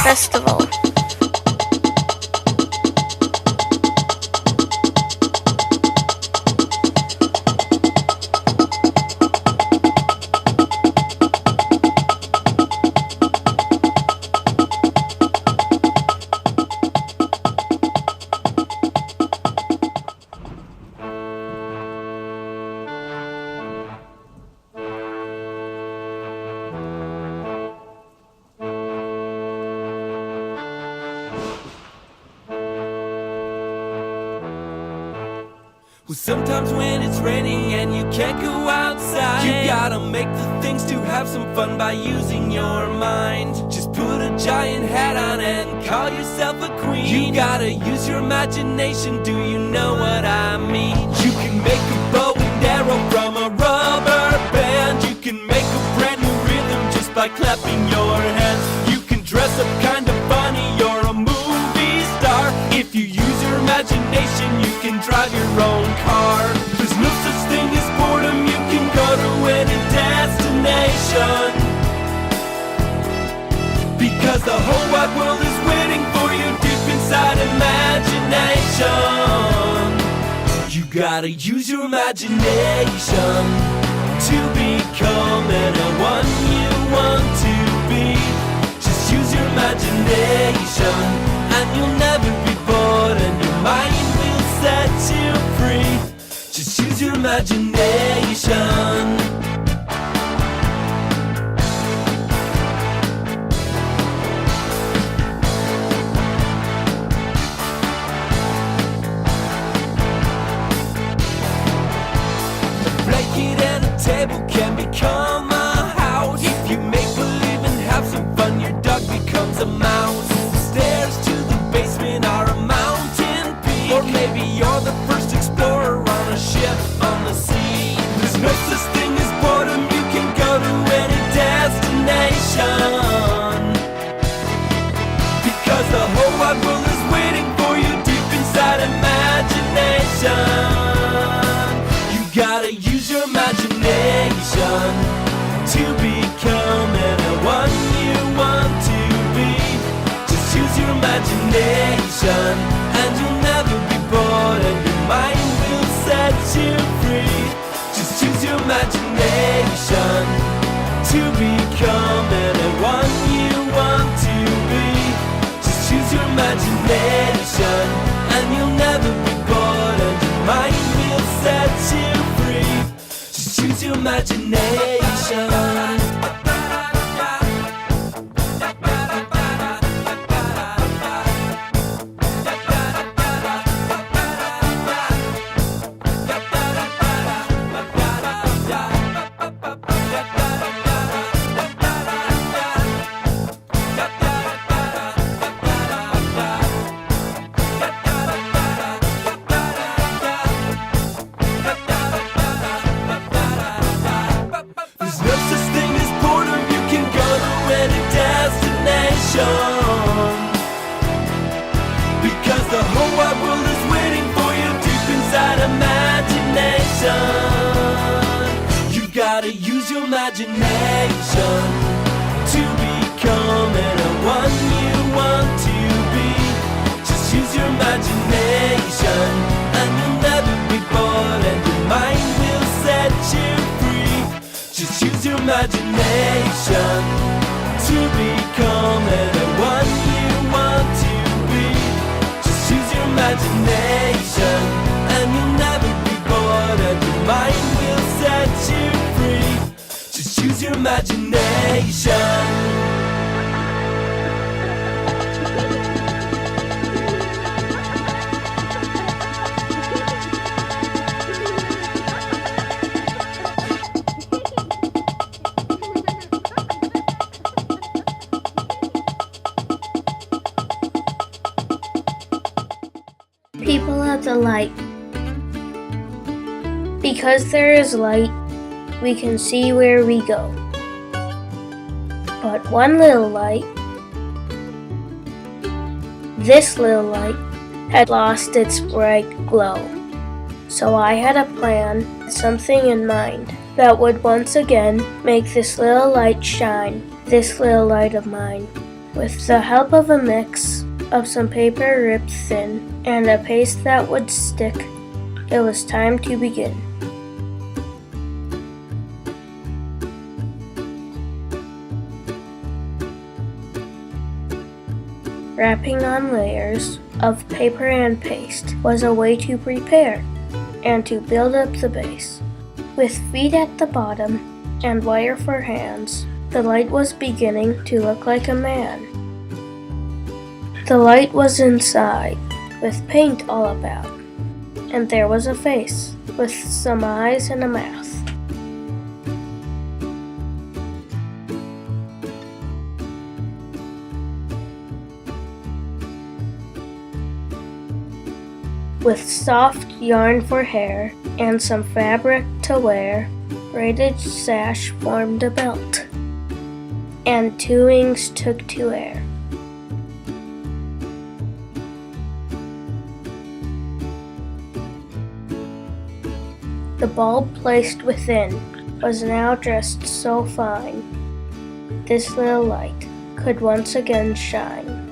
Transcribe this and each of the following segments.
festival. Well, sometimes when it's raining and you can't go outside, you gotta make the things to have some fun by using your mind. Just put a giant hat on and call yourself a queen. You gotta use your imagination, do you know what I mean? You can make a bow and arrow from a rubber band. You can make a brand new rhythm just by clapping your hands. You can dress up kinda funny, you're a movie star. If you use your imagination, you can drive your own car. There's no such thing as boredom, you can go to any destination, because the whole wide world is waiting for you deep inside imagination. You gotta use your imagination to become anyone you want to be. Just use your imagination and you'll never be bored, and your mind will set you free. Just use your imagination. A blanket and a table can become a house. If you make believe and have some fun, your dog becomes a mouse. The stairs to the basement are a mountain peak, or maybe you're the first explorer on a ship on the sea. There's no such thing as boredom, you can go to any destination, because the whole wide world is waiting for you deep inside imagination. You gotta use your imagination to become anyone you want to be. Just use your imagination and you'll never be bored, and your mind will set you free. Just use your imagination to become anyone you want to be. Just use your imagination and you'll never be bored, and your mind will set you free. Just use your imagination. There's no such thing as boredom, you can go to any destination, because the whole wide world is waiting for you deep inside imagination. You gotta use your imagination to become anyone you want to be. Just use your imagination and you'll never be bored, and your mind will set you free. Just use your imagination to become anyone you want to be. Just use your imagination and you'll never be bored, and your mind will set you free. Just use your imagination. People at the light. Because there is light, we can see where we go. But one little light, this little light, had lost its bright glow. So I had a plan, something in mind, that would once again make this little light shine, this little light of mine. With the help of a mix of some paper ripped thin and a paste that would stick, it was time to begin. Wrapping on layers of paper and paste was a way to prepare and to build up the base. With feet at the bottom and wire for hands, the light was beginning to look like a man. The light was inside, with paint all about, and there was a face with some eyes and a mouth. With soft yarn for hair and some fabric to wear, braided sash formed a belt, and two wings took to air. The bulb placed within was now dressed so fine, this little light could once again shine.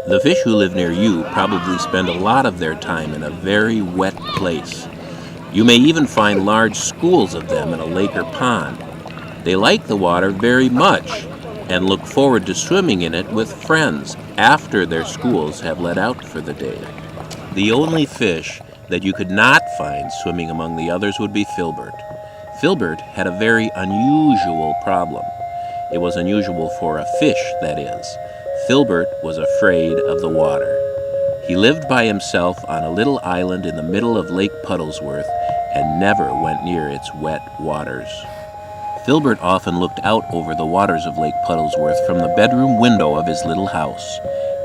The fish who live near you probably spend a lot of their time in a very wet place. You may even find large schools of them in a lake or pond. They like the water very much and look forward to swimming in it with friends after their schools have let out for the day. The only fish that you could not find swimming among the others would be Filbert. Filbert had a very unusual problem. It was unusual for a fish, that is. Filbert was afraid of the water. He lived by himself on a little island in the middle of Lake Puddlesworth and never went near its wet waters. Filbert often looked out over the waters of Lake Puddlesworth from the bedroom window of his little house.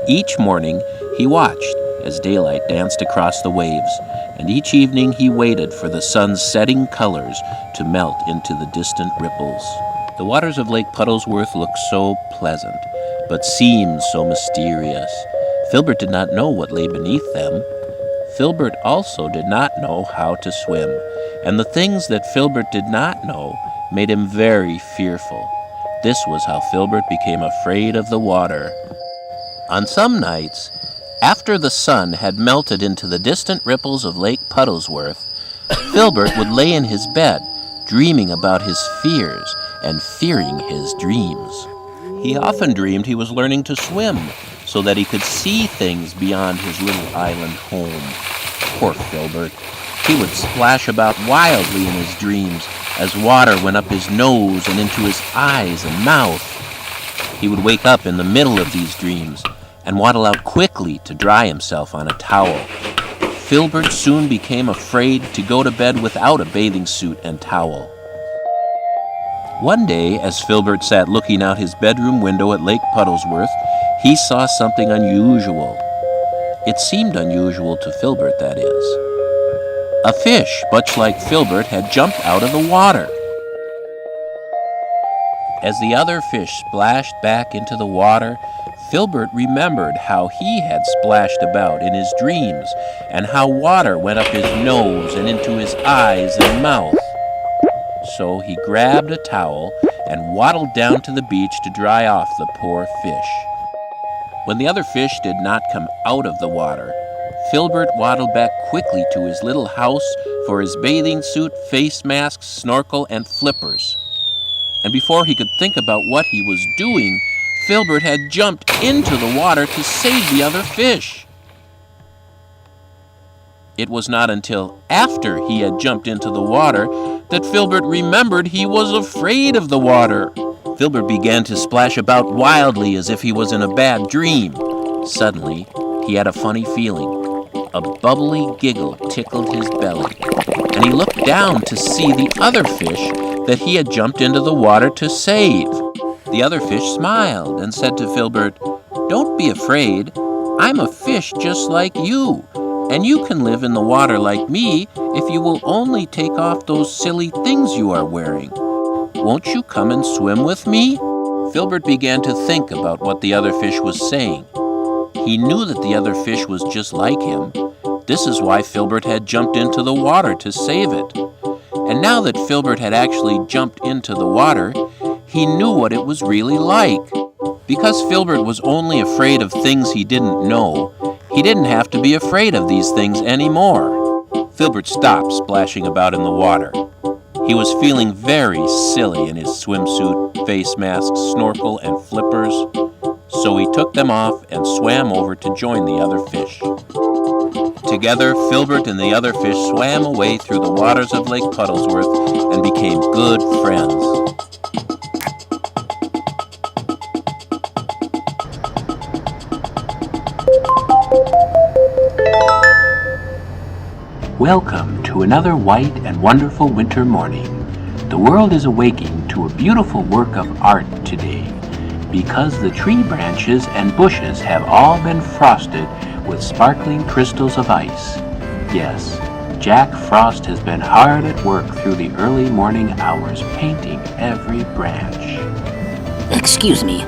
Each morning he watched as daylight danced across the waves, and each evening he waited for the sun's setting colors to melt into the distant ripples. The waters of Lake Puddlesworth looked so pleasant, but seemed so mysterious. Filbert did not know what lay beneath them. Filbert also did not know how to swim, and the things that Filbert did not know made him very fearful. This was how Filbert became afraid of the water. On some nights, after the sun had melted into the distant ripples of Lake Puddlesworth, Filbert would lay in his bed, dreaming about his fears and fearing his dreams. He often dreamed he was learning to swim so that he could see things beyond his little island home. Poor Filbert. He would splash about wildly in his dreams as water went up his nose and into his eyes and mouth. He would wake up in the middle of these dreams and waddle out quickly to dry himself on a towel. Filbert soon became afraid to go to bed without a bathing suit and towel. One day, as Filbert sat looking out his bedroom window at Lake Puddlesworth, he saw something unusual. It seemed unusual to Filbert, that is. A fish, much like Filbert, had jumped out of the water. As the other fish splashed back into the water, Filbert remembered how he had splashed about in his dreams and how water went up his nose and into his eyes and mouth. So he grabbed a towel and waddled down to the beach to dry off the poor fish. When the other fish did not come out of the water, Filbert waddled back quickly to his little house for his bathing suit, face mask, snorkel, and flippers. And before he could think about what he was doing, Filbert had jumped into the water to save the other fish. It was not until after he had jumped into the water that Filbert remembered he was afraid of the water. Filbert began to splash about wildly as if he was in a bad dream. Suddenly, he had a funny feeling. A bubbly giggle tickled his belly, and he looked down to see the other fish that he had jumped into the water to save. The other fish smiled and said to Filbert, "Don't be afraid. I'm a fish just like you, and you can live in the water like me if you will only take off those silly things you are wearing. Won't you come and swim with me?" Filbert began to think about what the other fish was saying. He knew that the other fish was just like him. This is why Filbert had jumped into the water to save it. And now that Filbert had actually jumped into the water, he knew what it was really like. Because Filbert was only afraid of things he didn't know, he didn't have to be afraid of these things anymore. Filbert stopped splashing about in the water. He was feeling very silly in his swimsuit, face mask, snorkel, and flippers, so he took them off and swam over to join the other fish. Together, Filbert and the other fish swam away through the waters of Lake Puddlesworth and became good friends. Welcome to another white and wonderful winter morning. The world is awaking to a beautiful work of art today, because the tree branches and bushes have all been frosted with sparkling crystals of ice. Yes, Jack Frost has been hard at work through the early morning hours painting every branch. Excuse me,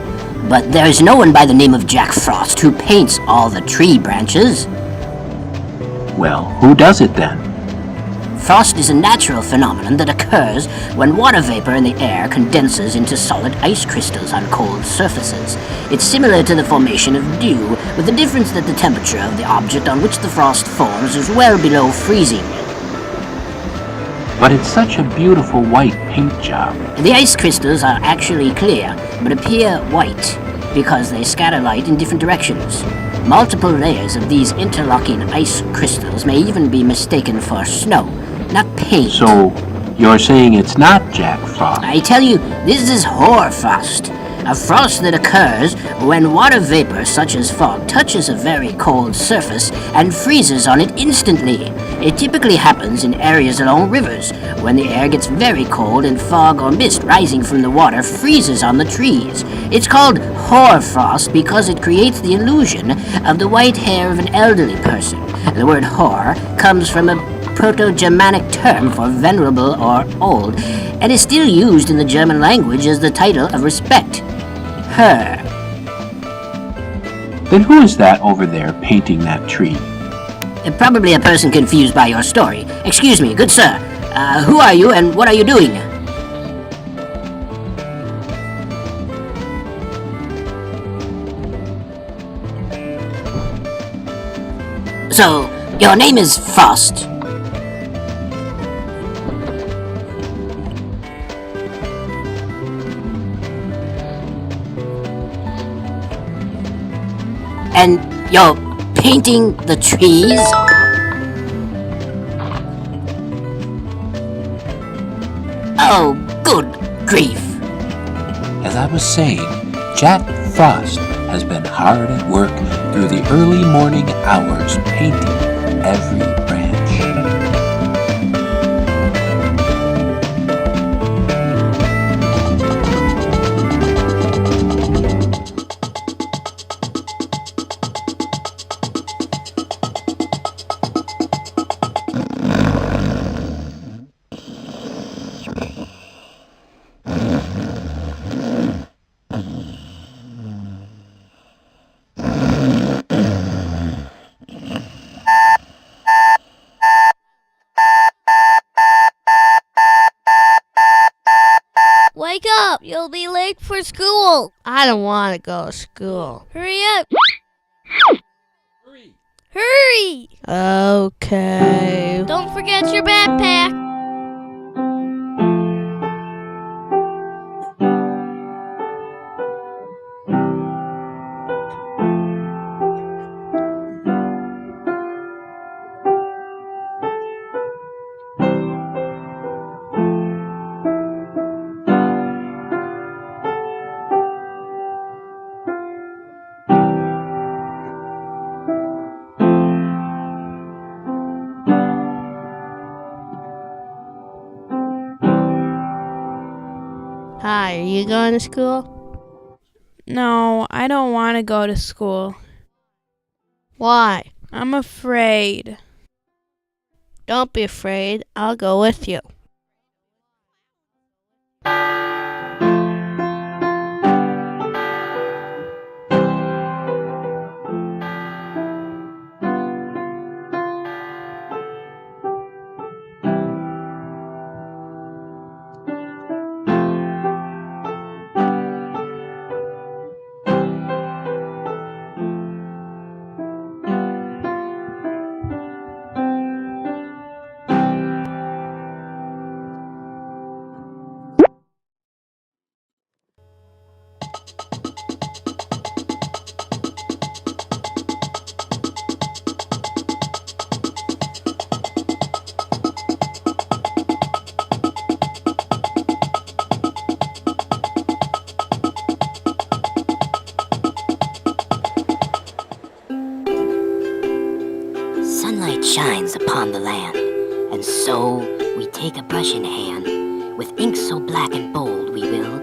but there is no one by the name of Jack Frost who paints all the tree branches. Well, who does it then? Frost is a natural phenomenon that occurs when water vapor in the air condenses into solid ice crystals on cold surfaces. It's similar to the formation of dew, with the difference that the temperature of the object on which the frost forms is well below freezing. But it's such a beautiful white paint job. The ice crystals are actually clear, but appear white, because they scatter light in different directions. Multiple layers of these interlocking ice crystals may even be mistaken for snow, not paint. So, you're saying it's not Jack Frost? I tell you, this is hoarfrost, a frost that occurs when water vapor such as fog touches a very cold surface and freezes on it instantly. It typically happens in areas along rivers, when the air gets very cold and fog or mist rising from the water freezes on the trees. It's called hoarfrost because it creates the illusion of the white hair of an elderly person. The word hoar comes from a Proto-Germanic term for venerable or old, and is still used in the German language as the title of respect. Her. Then who is that over there painting that tree? Probably a person confused by your story. Excuse me, good sir. Who are you and what are you doing? So, your name is Frost. And you're painting the trees? Oh, good grief. As I was saying, Jack Frost has been hard at work through the early morning hours painting every branch. Wake up! You'll be late for school! I don't want to go to school. Hurry up! Hurry! Okay. Don't forget your backpack. Hi, are you going to school? No, I don't want to go to school. Why? I'm afraid. Don't be afraid. I'll go with you. Sunlight shines upon the land, and so we take a brush in hand. With ink so black and bold, we will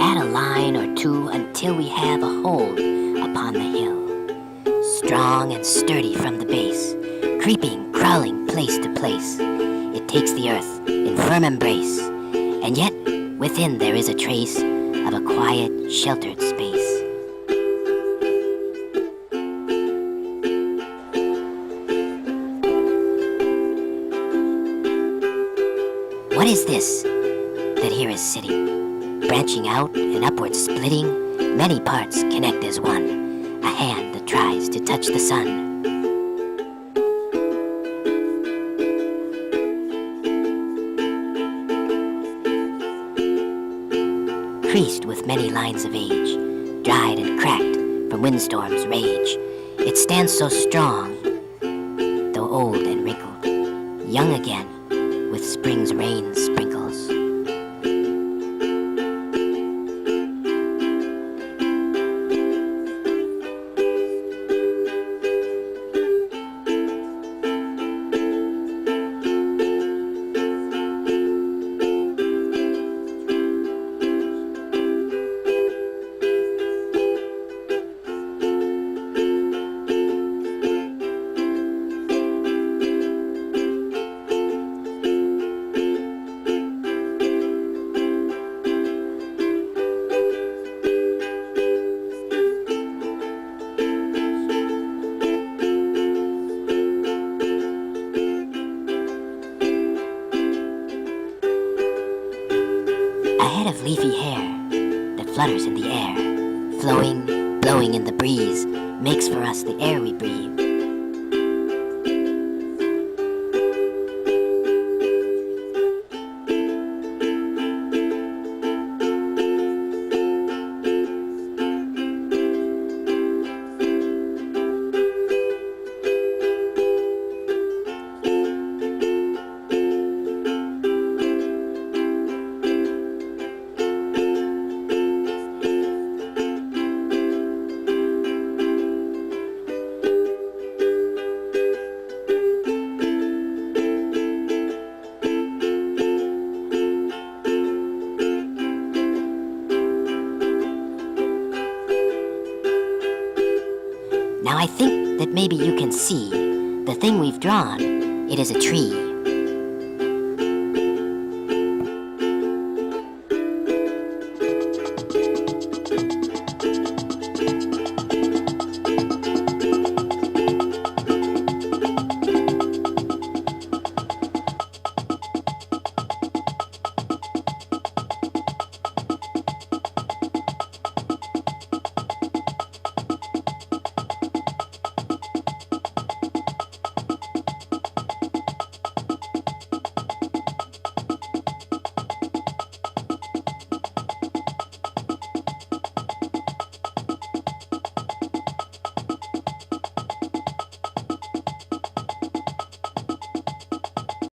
add a line or two until we have a hold upon the hill. Strong and sturdy from the base, creeping, crawling place to place, it takes the earth in firm embrace, and yet within there is a trace of a quiet, sheltered space. What is this that here is sitting, branching out and upward splitting? Many parts connect as one, a hand that tries to touch the sun. Creased with many lines of age, dried and cracked from windstorm's rage, it stands so strong, though old and wrinkled, young again, with spring's rain sprinkles. A head of leafy hair that flutters in the air, flowing, blowing in the breeze, makes for us the air we breathe. Now I think that maybe you can see the thing we've drawn. It is a tree.